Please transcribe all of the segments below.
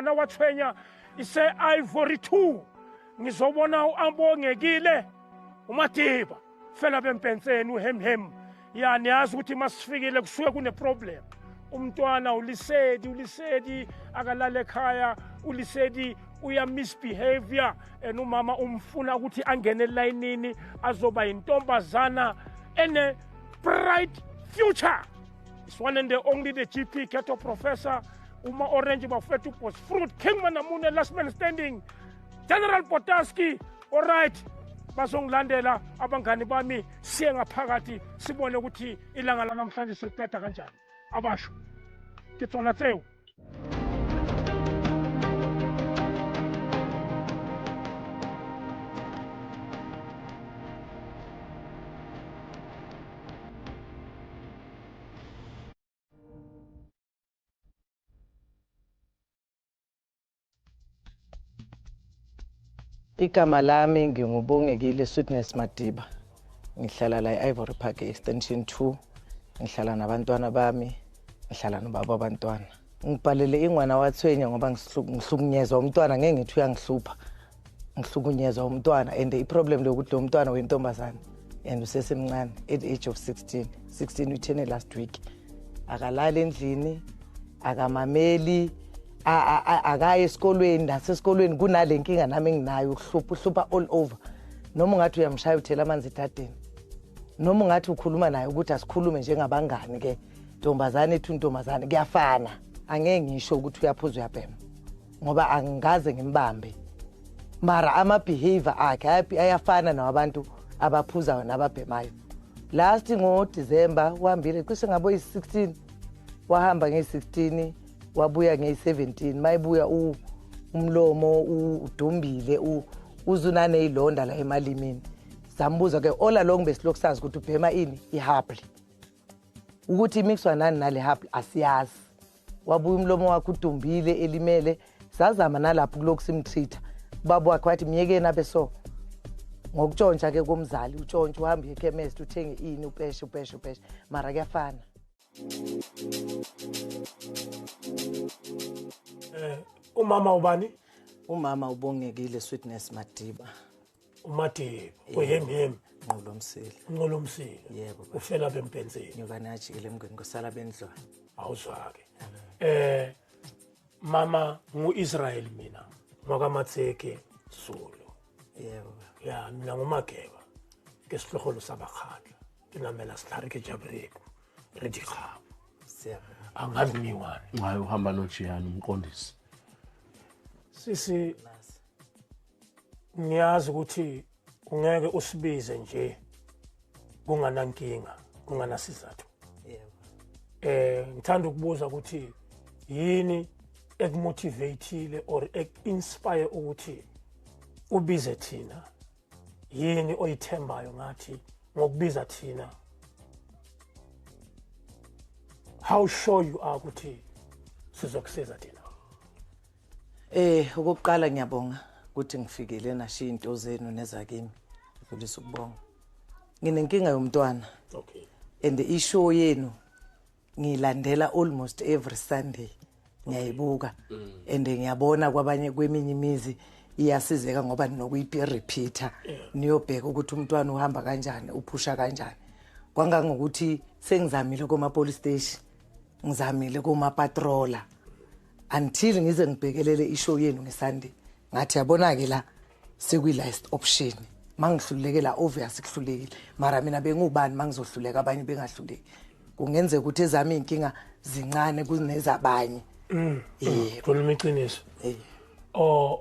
na wathwenya ise Ivory 2 ngizobona uambongekile uMadiba fela bempenseni uHemhem ya niyazi ukuthi masifikile kusuke kune problem umntwana ulisedi akalala ekhaya ulisedi uya misbehavior umama umfuna ukuthi angene elayinini azoba intombazana ene bright future. It's one and the only the GP Keto Professor Uma Orange Bafetu Post Fruit Kingman Amune last man standing General Potaski. All right, bazongilandela abangani bami siye ngaphakathi sibone ukuthi ilanga lanamhlanje siqeda kanjani abasho kitsona tseo. Igama lami ngingubongekile Sweetness Madiba. Ngihlala la eIvory Park Extension 2. Ngihlala nabantwana bami, ngihlala nobaba abantwana. Ngibhalele ingwana wathwenya ngoba ngihlukunyezwa umntwana ngeke ngithi uyangihlupha. Ngihlukunyezwa umntwana and iproblem lokuthi lo mntwana wentombazana and usesemncane at the age of 16 uthene last week. Akalala endlini, akamameli, akaye esikolweni nasesikolweni kunale nkinga nami enginayo ukuhlupha all over. Noma ungathi uyamshaya uthela amanzi etadeni. Noma ungathi ukhuluma naye ukuthi asikhulume njengabangani ke. Ntombazane ethi untombazane kuyafana. Angeke ngisho ukuthi uyaphuza uyabhema. Ngoba angaze ngimbambe. Mara ama behavior akhe ayafana nabantu abaphuzayo nababhemayo. Last ngo December uhambile cishe ngabo 16 wahamba nge16 wabuya nge17 mayibuya umlomo udumbile uzunane ilonda la emalimini sambuza ke all along besiloksazi ukuthi ubhema ini ihabli ukuthi mixwa nani nale habli asiyazi wabuya umlomo wakhe udumbile elimele sazama nalapho kulokusimtreat baba wakhe wathi miyekeni abeso ngokutshontsha ke komzali utshontsha uhamba ekhemist uthenge ini upeshe mara kuyafana. Umama ubani? Umama ubongekile Sweetness Madiba. uMadiba uHemhem Nqolomsile. Yebo. Ufela bempenseni. Nyokanajikile emngeni ngosala bendlwana. Awuzwake. Mama ngu-Israel mina ngwakamatseke Zulu. Yebo. Ya mina ngumageba ngesihloholo sabakhakha kinamela sihlari ke Jabreko Ridikhabo. Siyabona. Angazi miwani. Hayi uhamba noJiyani umqondisi. Sisi ngiyazi ukuthi ungeke usibize nje kunganankinga kunganasizathu. Yebo. Ngithanda ukubuza ukuthi yini ekumotivateile or inspire ukuthi ubize thina yini oyithembayo ngathi ngokubiza thina how sure you are ukuthi sizokusiza thina? Okokuqala ngiyabonga ukuthi ngifikele nashiya into zenu nezakimi ngifisa ukubonga. Nginenkinga yomntwana. Okay. And the issue yenu ngilandela almost every Sunday ngiyayibuka and ngiyabona kwabanye kweminye imizi iyasizeka ngoba ninokuyipeer repeater niyobheka ukuthi umntwana uhamba kanjani uphusha kanjani. Kwangangokuthi sengizamile kuma police station ngizamile kuma patroller until ngize ngibhekelele ishow yenu ngeSunday ngathi yabona ke la sekuyi last option mangihlulekela obvious kuhlulekile mara mina bengubani mangizohluleka abanye bengahluleki kungenzeka ukuthi ezami inkinga zincane kunezabanye. Khuluma iqiniso.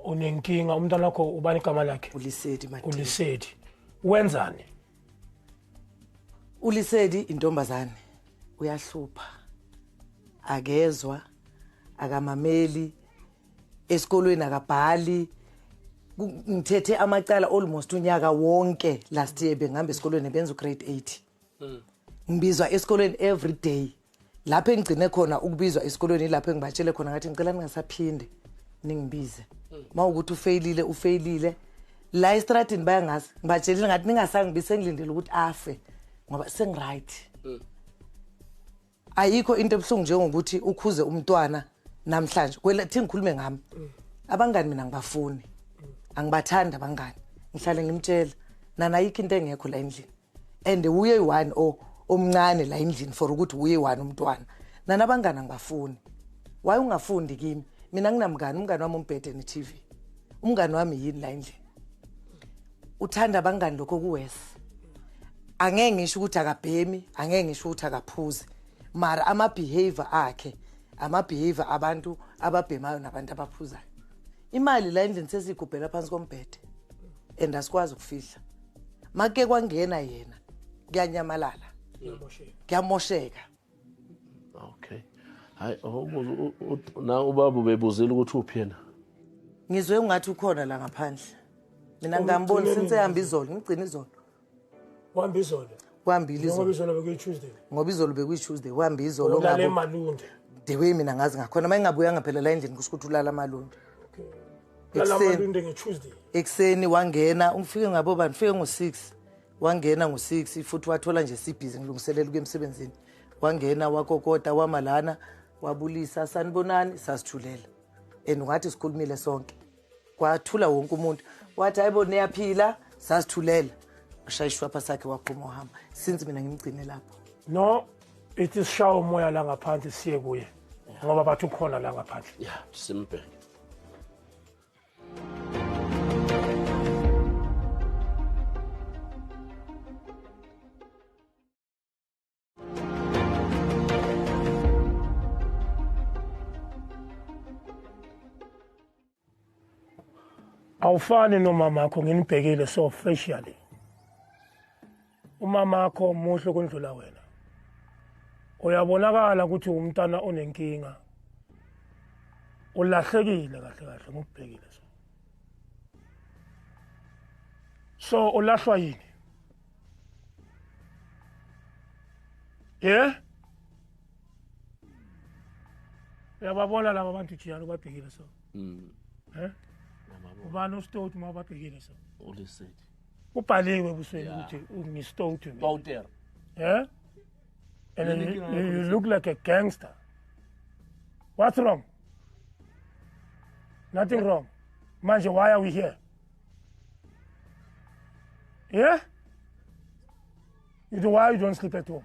Unenkinga umntwana wakho ubani igama lakhe? Ulisedi Madiba. Ulisedi wenzani? Ulisedi intombazane uyahlupha akezwa akamameli esikolweni akabhali ngithethe amacala almost unyaka wonke last year bengihamba esikolweni benza grade 8 ngibizwa esikolweni every day lapho engigcine khona ukubizwa esikolweni lapho engibatshele khona ngathi ngicela ningasaphinde ningibize mawukuthi ufailile la estradini bayangazi ngibatshele ngathi ningasangibise ngilindele ukuthi afe ngoba sengiright ayikho into ebuhlungu njengokuthi ukhuze umntwana namhlanje kwelethi ngikhulume ngami abangani mina ngibafuni angibathanda abangani ngihlale ngimtshela nanayikho into engekho la endlini and uye one omncane la endlini for ukuthi uye one umntwana nanabangani angibafuni why ungafundi kimi mina nginamngani umngani wami umbhede ne TV umngani wami yini la endlini uthanda abangani lokho kuwesi angeke ngisho ukuthi akabhemi angeke ngisho ukuthi akaphuzi mara ama behavior akhe ama behavior abantu ababhemayo nabantu abaphuzayo imali la endlini sesigubhela phansi kombhede and asikwazi ukufihla make kwangena yena kuyanyamalala kuyamosheka Okay. Hayi na ubaba bebuzile ukuthi uphi yena. ngizwe ungathi ukhona la ngaphandle mina ngamboni since ehamba izolo ngigcina izolo Wahamba izolo. wahambile Ngoba izolo izolo bekuyi Tuesday. ngoba izolo bekuyi Tuesday wahamba izolo Ulale ngabo emalunde. dewe mina ngazi ngakhona mayingabuya ngaphela la endlini kusho ukuthi ulala amalunde Lala Ekuseni. emalunde ngeTuesday. ekseni wangena ungifike ngabo bani fike ngo6 wangena ngo6 futhi wathola nje sibhizi ngilungiselela ukuya emsebenzini wangena wakokota wamalana wabulisa sanibonani sasithulela ungathi sikhulumile sonke kwathula wonke umuntu wathi ayibone yaphila sasithulela ushayishwa pha sakhe waphuma uhamba since mina ngimgcine lapho No, it is shaw umoya la ngaphansi siye kuye. Ngoba bathu khona la ngaphandle. Yeah, simbheke. Awufani nomama wakho nginibhekile so facially. Umama wakho muhle kundlula wena. Uyabonakala ukuthi umntana onenkinga. Ulahlekile kahle kahle ngokubhekile so. So ulahlwa yini? Yeah? Uyababona laba bantu jiyana babhekile so. Eh? Ubani ustot mababhekile so. Ulisethi. Ubhaliwe busweni ukuthi ungistot mina. Bawutera. Yeah? And then you look like a gangster. What's wrong? Nothing wrong. Manje, why are we here? Yeah? You know why you don't sleep at home?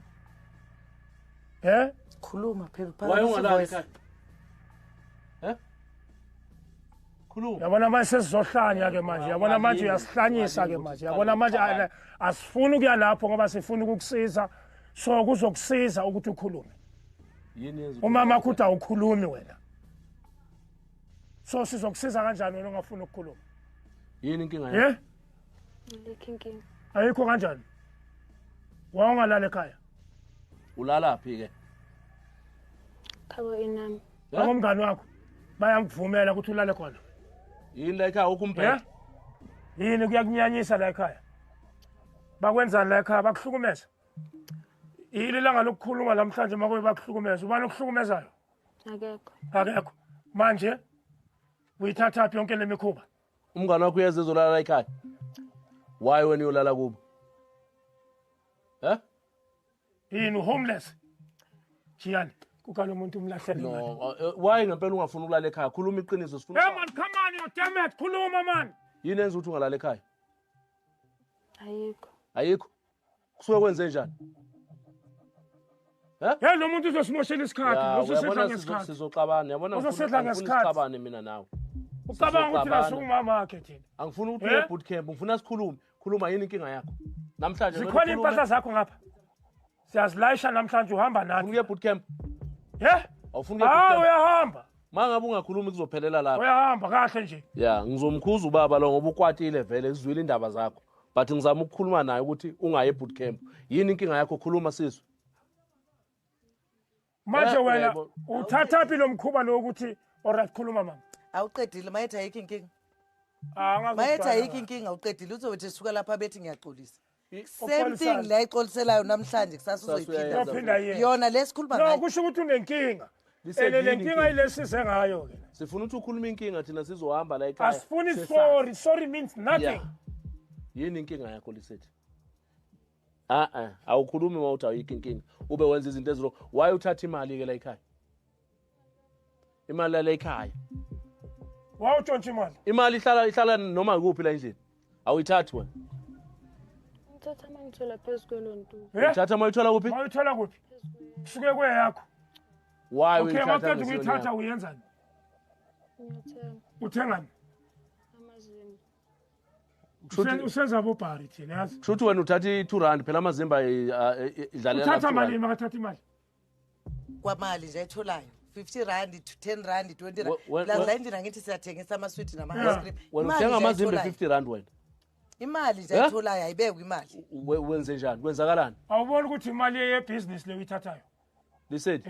Yeah? khuluma phela Why ungalali voice. ekhaya? Khuluma. Yabona manje sesizohlanya ke manje. Yabona manje uyasihlanyisa ke manje. Yabona manje asifuni ukuya lapho ngoba sifuna ukukusiza. So kuzokusiza ukuthi ukhulume. Yini yenza? Umama ukuthi awukhulumi wena. So sizokusiza kanjani wena ongafuni ukukhuluma? Yini inkinga yakho? Yeah? Ngikinkinga. Ayikho kanjani? Wawungalala ekhaya. Ulala phi ke? Khabo inami. Abomngani wakho bayamvumela ukuthi ulale khona. Yini la ekhaya ukumbheke? Yeah? Yini kuyakunyanyisa la ekhaya? Bakwenzani la ekhaya bakuhlukumeza? Yini langa lokukhuluma namhlanje makube bakuhlukumeza? Ubani okuhlukumezayo? Akekho. Akekho. Manje uyithatha phi yonke lemikhuba? Umngane wakho uyeza ezolala ekhaya. Why when uyolala kubo? Yini homeless? Jiyani kukalo umuntu umlahlele imali. No, why ngempela ungafuna ukulala ekhaya? Khuluma iqiniso sifuna. Hey man, come on, you damn it. Khuluma man. Yini enza ukuthi ungalala ekhaya? Ayikho. Ayikho. Kusuke kwenze njani? Hey lo muntu uzosimoshela isikhathi, uzosedla Uyabona ngesikhathi. sizoxabana. Yabona Uzosedla ngesikhathi. Sixabane mina nawe. Ucabanga ukuthi la umama wakhe thina. Angifuni ukuthi uye boot camp, ngifuna sikhulume. Khuluma yini inkinga yakho? Namhlanje Zikhona impahla zakho ngapha. Siyazilayisha namhlanje uhamba nathi. Ufuna boot camp? Yeah? Awufuni boot camp? Uyahamba. Mangabe ungakhulumi kuzophelela lapha. Uyahamba kahle nje. Yeah, ngizomkhuza ubaba lo ngoba ukwatile vele izwile indaba zakho. But ngizama ukukhuluma naye ukuthi ungaye boot camp. Yini inkinga yakho? Khuluma siswe. Manje wena uthatha phi lo mkhuba lo ukuthi alright khuluma mama. awuqedile mayethi ayikho inkinga Angazi. mayethi ayikho inkinga uqedile uzothi suka lapha bethi ngiyaxolisa same thing la ixoliselayo namhlanje kusasa uzoyiphinda Uphinda yena. yona lesikhuluma No ngayo kusho ukuthi unenkinga. Listen, Le yini nkinga inkinga? ilesize ngayo ke. Sifuna ukuthi ukhulume inkinga thina sizohamba la ekhaya. Asifuni Sesazi. sorry means nothing. Yeah. Yini inkinga yakho Lisethi? Awukhulumi mawuthi awuyikho inkinga. Ube wenza izinto eziro. Why uthatha imali ke la ekhaya? imali yale ekhaya. Wawutshontsha imali. Imali ihlala noma kuphi la endlini. Awuyithathi wena. Ngithatha mangithola phezu kwelonto. Uthatha mayithola kuphi? Wawuthola kuphi? Kusuke kweyakho. Why Okay, uyithatha? maqedwe uyithatha uyenzani? Ngiyathenga Uthengani? amazimba. Usenza bobhari thina yazi. Kushuthi wena uthatha i2 phela amazimba idlalela. Uthatha malini makathatha imali? Kwamali nje ayitholayo 50 rand to 10 rand 20 rand. When- La endlini angithi siyathengisa ama-sweet nama ice cream. Wena uthenga amazimba 50 rand wena. Imali nje ayitholayo ayibekwe imali. Wenze njani? Kwenzakalani? Awubona ukuthi imali yebusiness le uyithathayo. Lisethi.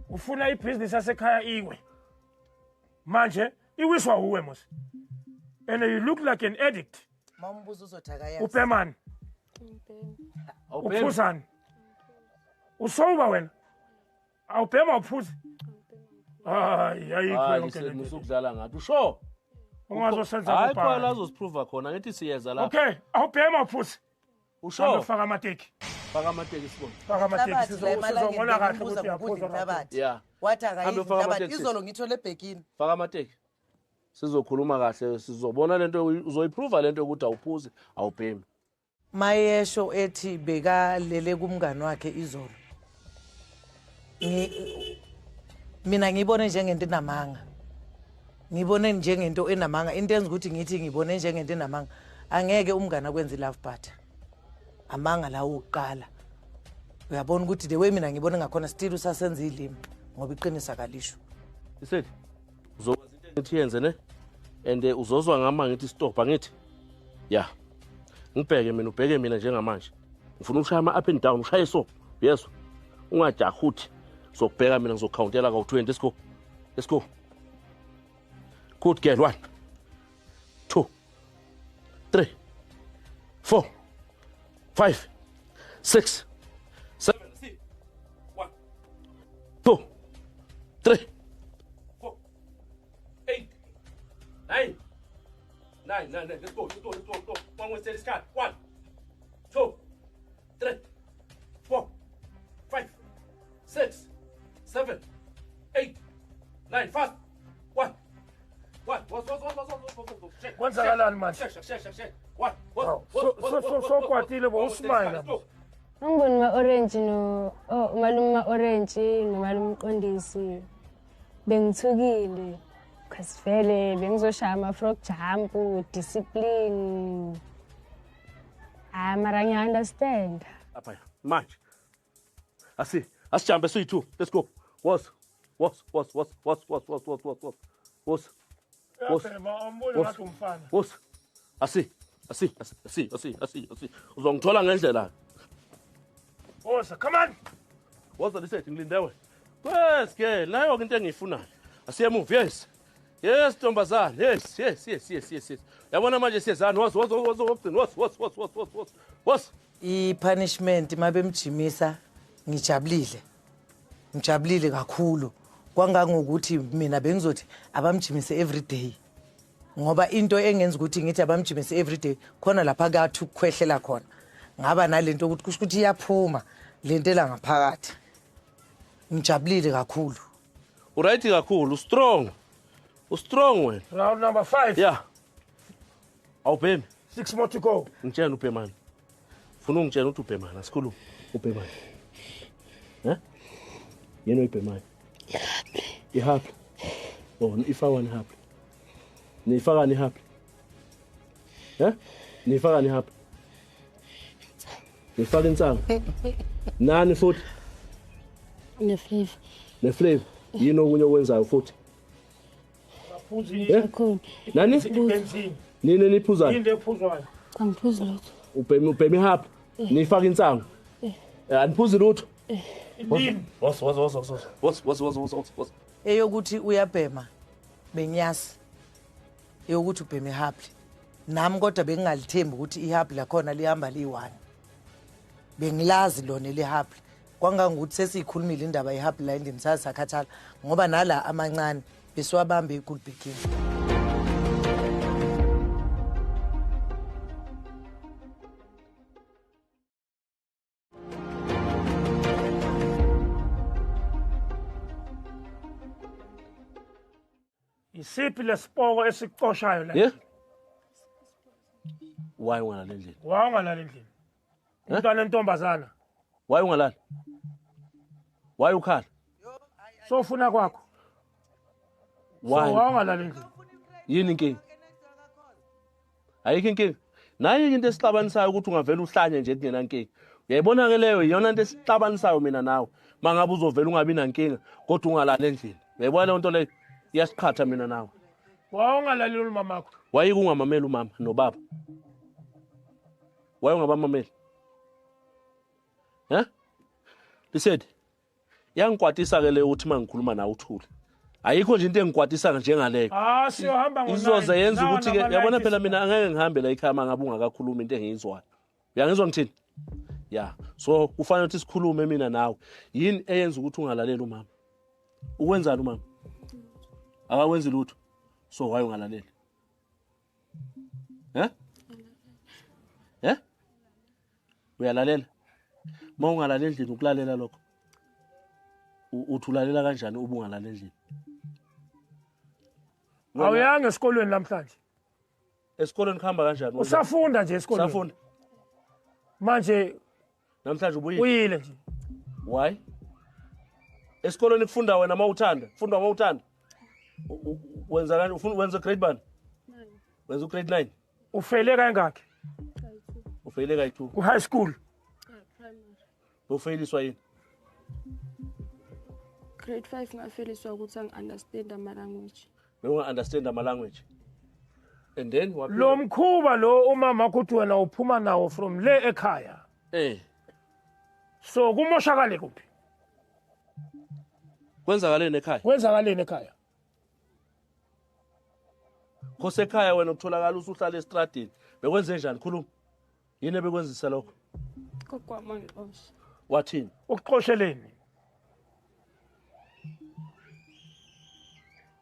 Ufuna ibusiness yasekhaya iwe. Manje iwiswa uwe mos. And you look like an addict. Mawumbuza uzothaka yazi. Upemani. Uphuzani. Usoba wena. Awubhema uphuzi. Hayi ayikho yonke le nto. Musukudlala ngathi. Usho. Ungazosenza Hayi phela bobhari. azosiprova khona ngithi siyeza la. Okay, awubhema uphuzi. Usho. Faka amateki. Faka amateki sibona. Faka amateki Inhlabathi la emalangeni sizobona kahle ngimbuza ukuthi ngokudla uyaphuza. inhlabathi. Yeah. Wathi Hambe akayidli ufaka inhlabathi amateksi. izolo ngithole ebhekini. Faka amateki. Sizokhuluma kahle sizobona lento uzoyiprova lento ukuthi awuphuzi awubhemi. Mayesho ethi bekalele kumngani wakhe izolo. Mina ngibone njengento enamanga. Ngibone njengento enamanga. Into enza ukuthi ngithi ngibone njengento enamanga. Angeke umngani akwenze i-love party. Amanga la uqala. Uyabona ukuthi the way mina ngibone ngakhona still usasenza ilimi ngoba iqinisa kalisho. Isethi uzokwazi into engithi yenze ne? And uzozwa ngama ngithi stop angithi. Yeah. Ngibheke mina ubheke mina njengamanje. Ngifuna ukushaya ama up and down ushaye so. Yes. Ungajahuthi. Sokubheka mina ngizocountela ka 20 let's go. Let's go. Good girl 1 2 3 4 5 6 7 see 1 2 3 4 8 9 9 let's go one more steady sky 1 2 3 4 5 6 7 8 9 fast 1 what Kwenzakalani manje? What? So kwatile bo usmile. Angiboni ma-orange umalume ma-orange nomalume Mqondisi. Bengithukile. Because vele bengizoshaya ama-frog jump, discipline. Mara ngiya-understand. Apha manje. Asijambe soyi2. Let's go. Was. Asi. Uzongithola ngendlela. Woza, come on. Woza lisethi ngilindewe. Yes, girl, nayo into engiyifunayo. Asiye move, yes. Yes, Ntombazana. Yes. Yabona manje siyezana. Was. I-punishment mabemjimisa ngijabulile kakhulu kwangangokuthi mina bengizothi abamjimise every day ngoba into engenza ukuthi ngithi abamjimise every day khona lapha kathi ukukhwehlela khona ngaba nalento ukuthi kusho ukuthi iyaphuma lento la ngaphakathi ngijabulile kakhulu Uright kakhulu, strong wena. Round number 5. Yeah. Awubhemi. 6 more to go. Ngitshela ubhemani. Ufuna ungitshela ukuthi ubhemani asikhuluma. Ubhemani. Yena ubhemani. Ihappy. Ifaka ni happy. Nifaka ni happy. Nifaka ni happy. Nifaka insanga. Nani futhi? Ne-flavor. Yini okunye okwenzayo futhi? Aphuzi. Nani? Benzini. Nini niphuzayo? Into ephuzwayo. Angiphuzi lutho. Ubhemi happy. Nifaka insanga. Aniphuzi lutho. Indini. Was. eyokuthi uyabhema bengiyazi eyokuthi ubheme happy nami kodwa bengingalithembi ukuthi ihappy lakhona lihamba liyi1 bengilazi lona lihappy kwangangokuthi sesiyikhulumile indaba yehappy la endini sasakhathala ngoba nala amancane besiwabambe eGoodbekini. Yisiphi lesipoko esiqoshayo la? Yeah? Why ungalali endlini? Wangalala endlini. Umntwana entombazana. Why ungalali? Why ukhala? Sofuna kwakho. Why? Wangalala endlini. Yini inkinga? Ayikho inkinga. Nayi into esixabanisayo ukuthi ungavela uhlanye nje kungena inkinga. Uyayibona ke leyo iyona into esixabanisayo mina nawe. Mangabe uzovela ungabi nankinga kodwa ungalala endlini. Uyayibona le nto leyo iyasiqhatha mina nawe. Wangalaleli umamakho. Wayike ungamameli umama nobaba. Waye ungabamameli. Lisaid. Yangikwatisa ke le uthi mangikhuluma nawe uthule. Ayikho nje into engikwatisa njengaleyo. Siyohamba ngo-9. Izoze yenza ukuthi ke yabona phela mina angeke ngihambe la ekhaya mangabe ungakakhuluma into engiyizwayo. Uyangizwa ngithini? Yeah. So kufanele ukuthi sikhulume mina nawe. Yini eyenza ukuthi ungalaleli umama? Ukwenzani umama? Akawenzi lutho. So waye ungalaleli? Uyalalela? Ma ungalaleli endlini ukulalela lokho. Uthulalela kanjani ubungalaleli endlini? Awuyanga esikolweni namhlanje. Esikolweni khamba kanjani? Usafunda nje esikolweni. Usafunda. Manje namhlanje ubuyile. Uyile nje. Why? Esikolweni kufunda wena mawuthanda. Funda mawuthanda. Wenza kanjani? Wenza grade bani? 9. Wenza grade 9. Ufele kangakhi? Ufele kayi2. Ku high school. Primary. Ufeliswa yini? Grade 5 ngafeliswa ukuthi angi-understand ama-language. Unga-understand ama-language. And then what? Lo mkhuba lo umama ukuthi wena uphuma nawo from le ekhaya. So kumoshakale kuphi? Kwenzakaleni ekhaya? Kwenzakaleni ekhaya? Khose ekhaya wena ukutholakala usuhlala estradini. Bekwenze njani khuluma? Yini bekwenzisa lokho? Kokwami ngixosha. Wathini? Ukuxosheleni.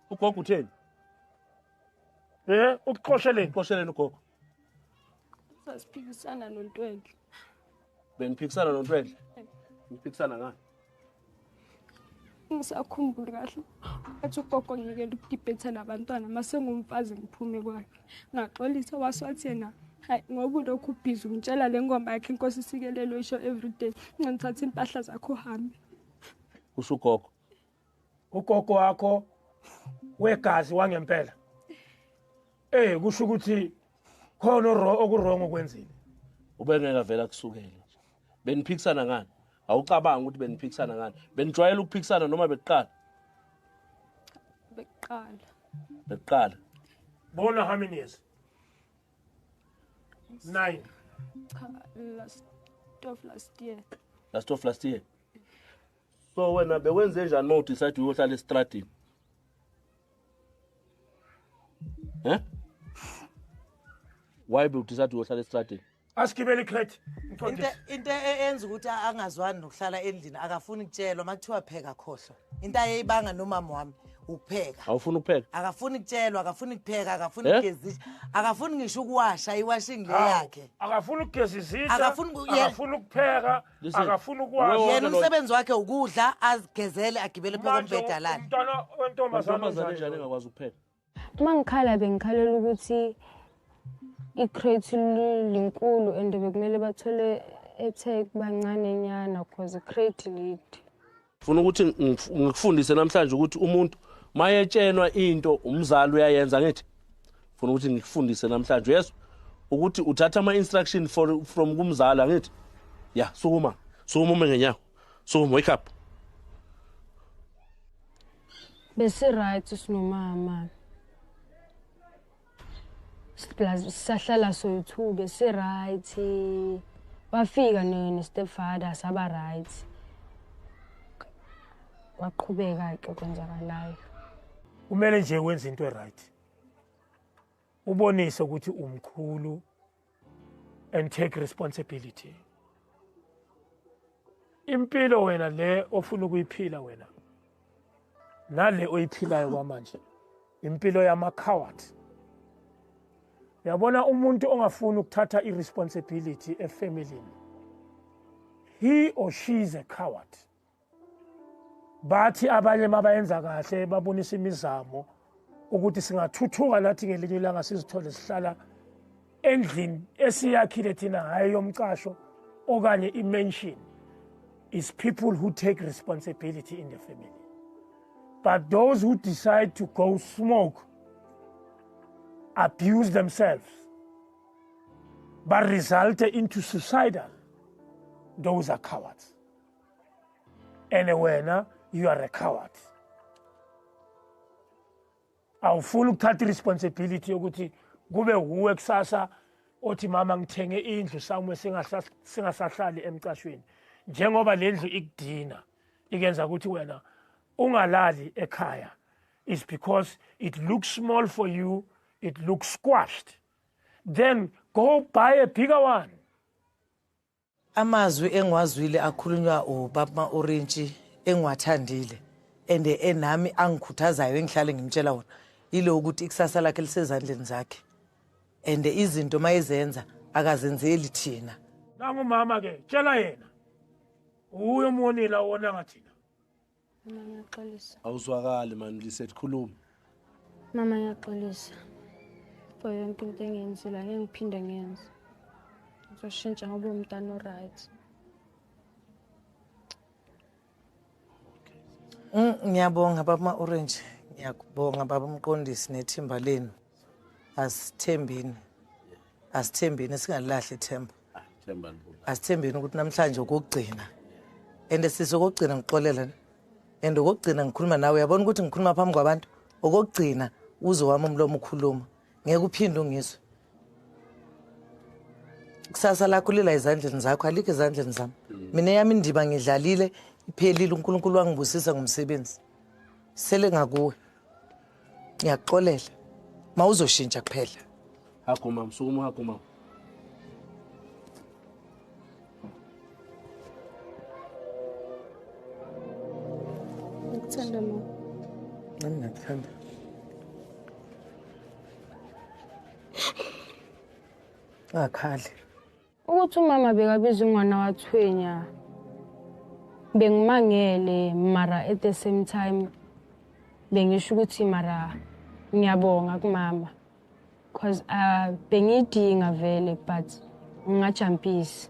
Ugogo utheni? Ukuxosheleni. Uxosheleni ugogo. Sasiphikisana noNtwenhle. Beniphikisana noNtwenhle? Niphikisana ngani? Ngisakhumbula kahle. Athi ugogo ngiyekela ukudibhetha nabantwana mase ngumfazi ngiphume kwakhe. Ngaxolisa waswathi yena hayi ngoba ulokhu ubhizi ngitshela le ngoma yakhe inkosi sikelelo isho everyday. Ngithatha impahla zakho uhambe. Kusho ugogo. Ugogo wakho wegazi wangempela. Kusho ukuthi khona okurong okwenzile. Ubengeka vela kusukela nje. Beniphikisana ngani? Awucabanga ukuthi beniphikisana ngani? Benijwayela ukuphikisana noma beqala? Beqala. Bona how many years? 9. Last year. Last of last year. So wena bewenze njani uma udecide uyohlala estradini? Why be udecide uyohlala estradini? Asigibele crate. Into eyenza ukuthi angazwani nokuhlala endlini akafuni ukutshelwa makuthiwa pheka khohlwa. Into ayeyibanga nomama wami ukupheka. Awufuni ukupheka? Akafuni ukutshelwa, akafuni ukupheka, akafuni ukugezisha, akafuni ngisho ukuwasha iwashing le yakhe. Akafuni ukugeza izitsha, akafuni ukupheka, akafuni ukuwasha. Yena umsebenzi wakhe ukudla, azigezele, agibele phela kombheda lana. Umntwana wentombazana njani engakwazi ukupheka? Mangikhala bengikhalela ukuthi i-crate linkulu and bekumele bathole airtag bancane nyana because crate lead. Ufuna ukuthi ngikufundise namhlanje ukuthi umuntu mayetshenwa into umzali uyayenza ngithi. Ufuna ukuthi ngikufundise namhlanje yeso ukuthi uthatha ama instruction from kumzali ngithi. Yeah, sukuma ume ngenyawo. Sukuma wake up. Bese right sinomama. Sisahlala soyi2 bese right. Wafika stepfather saba right. Waqhubeka ke kwenzakalayo. Kumele nje wenze into right. Ubonise ukuthi umkhulu and take responsibility. Impilo wena le ofuna ukuyiphila wena. Nale oyiphilayo kwamanje. Impilo yama-coward. Uyabona umuntu ongafuni ukuthatha irresponsibility efamilini. He or she is a coward. Bathi abanye mabayenza kahle babonisa imizamo ukuthi singathuthuka nathi ngelinye ilanga sizithole sihlala endlini esiyakhile thina hayi yomcasho okanye imansion is people who take responsibility in the family. But those who decide to go smoke, abuse themselves, but result into suicidal, those are cowards. And when you are a coward, awufuna ukuthatha responsibility yokuthi kube uwe kusasa othi mama ngithenge indlu somewhere singasahlali emcashweni njengoba lendlu ikudina ikenza ukuthi wena ungalali ekhaya is because it looks small for you, it looks squashed. Then go buy a bigger one. Amazwi engwazwile akhulunywa ubaba Orange engwathandile ende enami angikhuthazayo engihlale ngimtshela wona ile ukuthi ikusasa lakhe lisezandleni zakhe ende izinto mayizenza akazenzeli thina. Nangu mama ke tshela yena uyo monela wona ngathina. Mama ngiyaxolisa. Awuzwakali man lisekhuluma. Mama ngiyaxolisa. For yonke into engiyenzile ngeke ngiphinde ngiyenze. Ngizoshintsha ngoba umntana oright. Ngiyabonga baba Orange, ngiyakubonga baba Mqondisi nethimba lenu. Asithembeni singalahli ithemba. Asithembeni ukuthi namhlanje ukugcina. Ende sizokugcina ngixolela. Ende ukugcina ngikhuluma nawe uyabona ukuthi ngikhuluma phambi kwabantu. Ukugcina uzowami umlomo ukhuluma. Ngeke uphinde ungizwe. Kusasa lakho lila izandleni zakho alikho ezandleni zami. Mina yami indiba ngidlalile iphelile uNkulunkulu wangibusisa ngomsebenzi. Sele ngakuwe. Ngiyaxolela. Mawuzoshintsha kuphela. Hakho mama, sukuma hakho mama. Ngikuthanda mama. Nami ngiyakuthanda. Akhali. Ukuthi umama bekabiza ungwana wathwenya bengimangele mara at the same time bengisho ukuthi mara ngiyabonga kumama because bengidinga vele but ngingajampisi.